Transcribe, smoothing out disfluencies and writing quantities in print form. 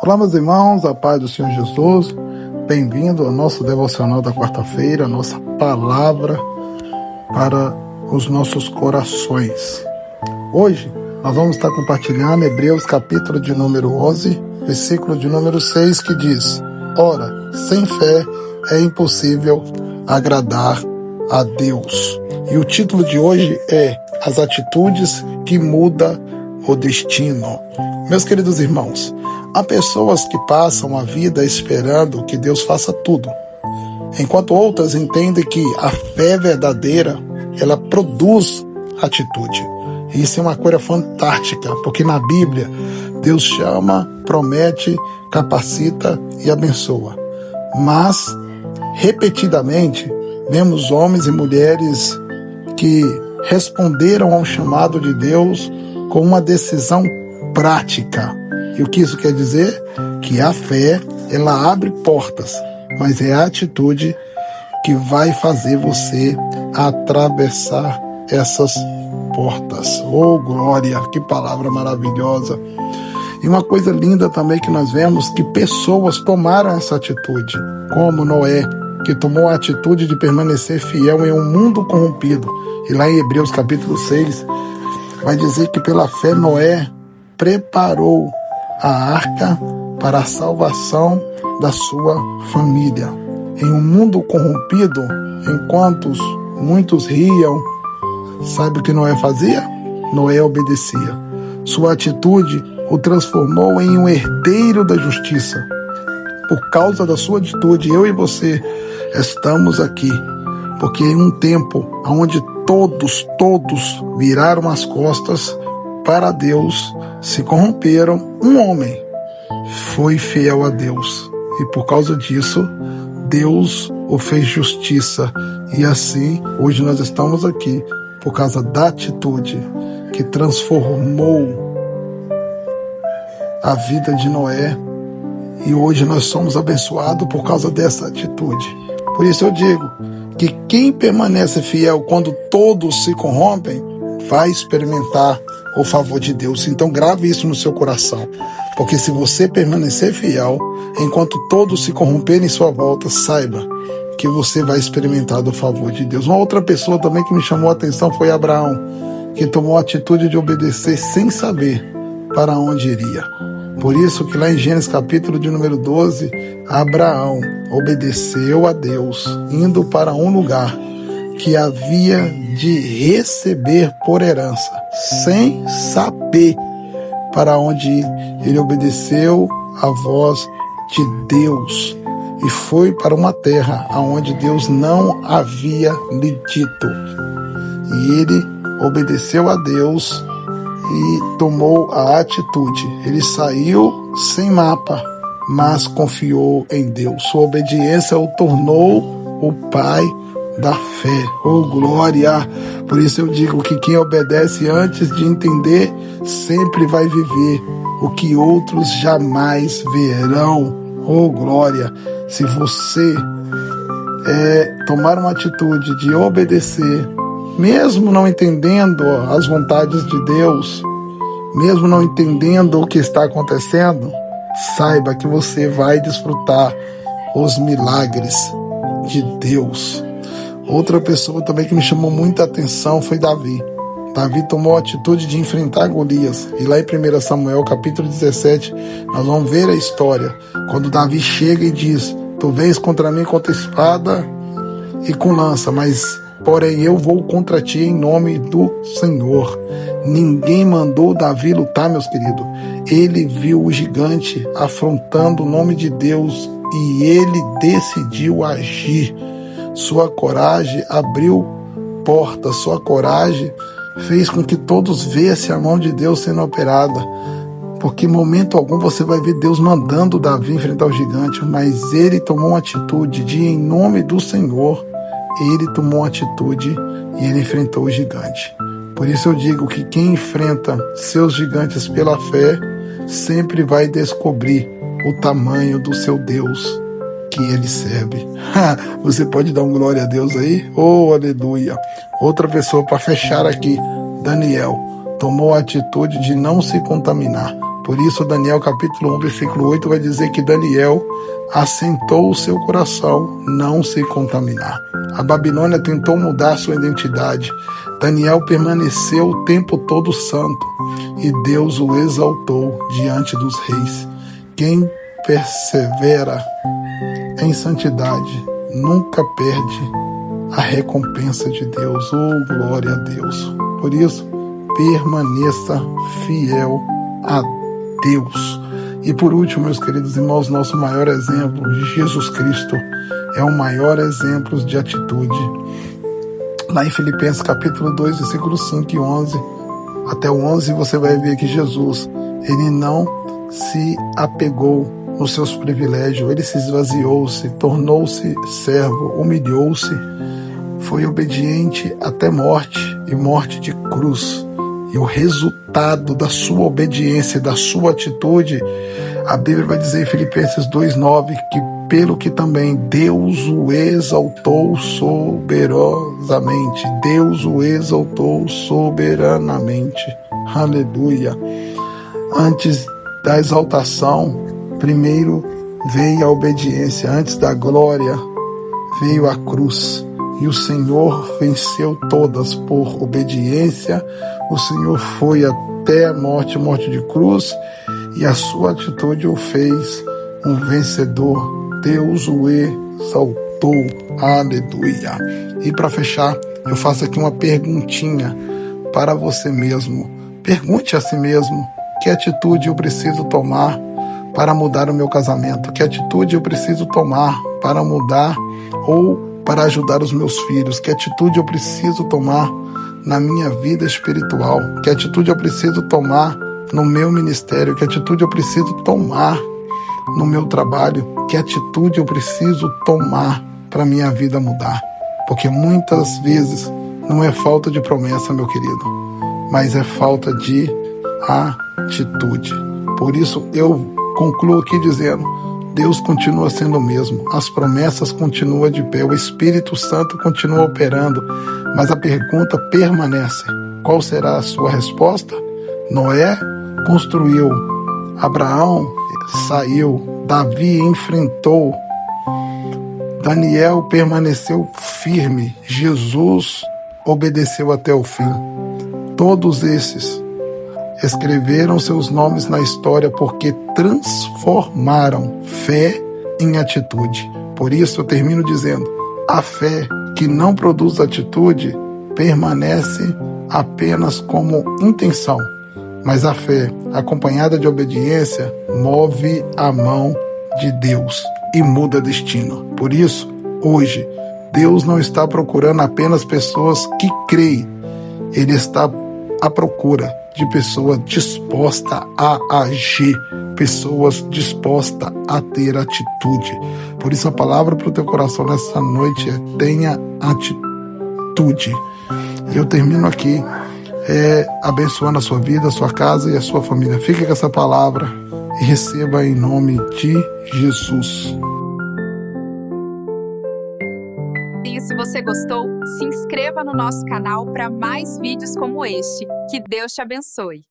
Olá, meus irmãos, a paz do Senhor Jesus. Bem-vindo ao nosso devocional da quarta-feira, a nossa palavra para os nossos corações. Hoje, nós vamos estar compartilhando Hebreus capítulo de número 11, versículo de número 6, que diz: Ora, sem fé é impossível agradar a Deus. E o título de hoje é As Atitudes que Mudam o Destino. Meus queridos irmãos, há pessoas que passam a vida esperando que Deus faça tudo, enquanto outras entendem que a fé verdadeira, ela produz atitude. E isso é uma coisa fantástica, porque na Bíblia, Deus chama, promete, capacita e abençoa. Mas, repetidamente, vemos homens e mulheres que responderam ao chamado de Deus com uma decisão prática. E o que isso quer dizer? Que a fé, ela abre portas, mas é a atitude que vai fazer você atravessar essas portas. Oh, glória! Que palavra maravilhosa! E uma coisa linda também que nós vemos, que pessoas tomaram essa atitude, como Noé, que tomou a atitude de permanecer fiel em um mundo corrompido. E lá em Hebreus capítulo 6, vai dizer que pela fé Noé preparou a arca para a salvação da sua família. Em um mundo corrompido, enquanto muitos riam, sabe o que Noé fazia? Noé obedecia. Sua atitude o transformou em um herdeiro da justiça. Por causa da sua atitude, eu e você estamos aqui, porque em um tempo onde todos viraram as costas para Deus, se corromperam, um homem foi fiel a Deus. E por causa disso, Deus o fez justiça. E assim, hoje nós estamos aqui por causa da atitude que transformou a vida de Noé. E hoje nós somos abençoados por causa dessa atitude. Por isso eu digo que quem permanece fiel quando todos se corrompem, vai experimentar o favor de Deus. Então grave isso no seu coração, porque se você permanecer fiel, enquanto todos se corromperem em sua volta, saiba que você vai experimentar do favor de Deus. Uma outra pessoa também que me chamou a atenção foi Abraão, que tomou a atitude de obedecer sem saber para onde iria. Por isso que lá em Gênesis capítulo de número 12, Abraão obedeceu a Deus, indo para um lugar que havia de receber por herança, sem saber para onde ir. Ele obedeceu a voz de Deus e foi para uma terra onde Deus não havia lhe dito. E ele obedeceu a Deus e tomou a atitude. Ele saiu sem mapa, mas confiou em Deus. Sua obediência o tornou o pai da fé. Oh, glória! Por isso eu digo que quem obedece antes de entender sempre vai viver o que outros jamais verão. Oh, glória! Se você tomar uma atitude de obedecer, mesmo não entendendo as vontades de Deus, mesmo não entendendo o que está acontecendo, saiba que você vai desfrutar os milagres de Deus. Outra pessoa também que me chamou muita atenção foi Davi. Davi tomou a atitude de enfrentar Golias. E lá em 1 Samuel, capítulo 17, nós vamos ver a história. Quando Davi chega e diz: Tu vens contra mim com espada e com lança, mas porém eu vou contra ti em nome do Senhor. Ninguém mandou Davi lutar, meus queridos. Ele viu o gigante afrontando o nome de Deus e ele decidiu agir. Sua coragem abriu portas, sua coragem fez com que todos vissem a mão de Deus sendo operada. Porque em momento algum você vai ver Deus mandando Davi enfrentar o gigante, mas ele tomou uma atitude de, em nome do Senhor, ele tomou uma atitude e ele enfrentou o gigante. Por isso eu digo que quem enfrenta seus gigantes pela fé, sempre vai descobrir o tamanho do seu Deus que ele serve. Você pode dar um glória a Deus aí? Oh, aleluia! Outra pessoa para fechar aqui, Daniel, tomou a atitude de não se contaminar. Por isso, Daniel capítulo 1, versículo 8 vai dizer que Daniel assentou o seu coração não se contaminar. A Babilônia tentou mudar sua identidade. Daniel permaneceu o tempo todo santo e Deus o exaltou diante dos reis. Quem persevera em santidade nunca perde a recompensa de Deus. Oh, glória a Deus! Por isso, permaneça fiel a Deus. E por último, meus queridos irmãos, nosso maior exemplo, Jesus Cristo, é o maior exemplo de atitude. Lá em Filipenses capítulo 2, versículos 5 e 11, até o 11, você vai ver que Jesus, ele não se apegou nos seus privilégios, ele se esvaziou-se, tornou-se servo, humilhou-se, foi obediente até morte e morte de cruz. E o resultado da sua obediência, da sua atitude, a Bíblia vai dizer em Filipenses 2,9 que pelo que também Deus o exaltou soberanamente. Deus o exaltou soberanamente. Aleluia. Antes da exaltação, primeiro veio a obediência. Antes da glória, veio a cruz. E o Senhor venceu todas por obediência. O Senhor foi até a morte de cruz, e a sua atitude o fez um vencedor. Deus o exaltou. Aleluia. E para fechar, eu faço aqui uma perguntinha para você mesmo. Pergunte a si mesmo: que atitude eu preciso tomar para mudar o meu casamento? Que atitude eu preciso tomar para mudar ou para ajudar os meus filhos? Que atitude eu preciso tomar na minha vida espiritual? Que atitude eu preciso tomar no meu ministério? Que atitude eu preciso tomar no meu trabalho? Que atitude eu preciso tomar para minha vida mudar? Porque muitas vezes não é falta de promessa, meu querido, mas é falta de atitude. Por isso eu concluo aqui dizendo: Deus continua sendo o mesmo, as promessas continuam de pé, o Espírito Santo continua operando, mas a pergunta permanece: qual será a sua resposta? Noé construiu, Abraão saiu, Davi enfrentou, Daniel permaneceu firme, Jesus obedeceu até o fim. Todos esses escreveram seus nomes na história porque transformaram fé em atitude. Por isso eu termino dizendo: a fé que não produz atitude permanece apenas como intenção, mas a fé acompanhada de obediência move a mão de Deus e muda destino. Por isso, hoje, Deus não está procurando apenas pessoas que creem, Ele está à procura de pessoas dispostas a agir, pessoas dispostas a ter atitude. Por isso a palavra para o teu coração nessa noite é: tenha atitude. E eu termino aqui abençoando a sua vida, a sua casa e a sua família. Fique com essa palavra e receba em nome de Jesus. E se você gostou, se inscreva no nosso canal para mais vídeos como este. Que Deus te abençoe.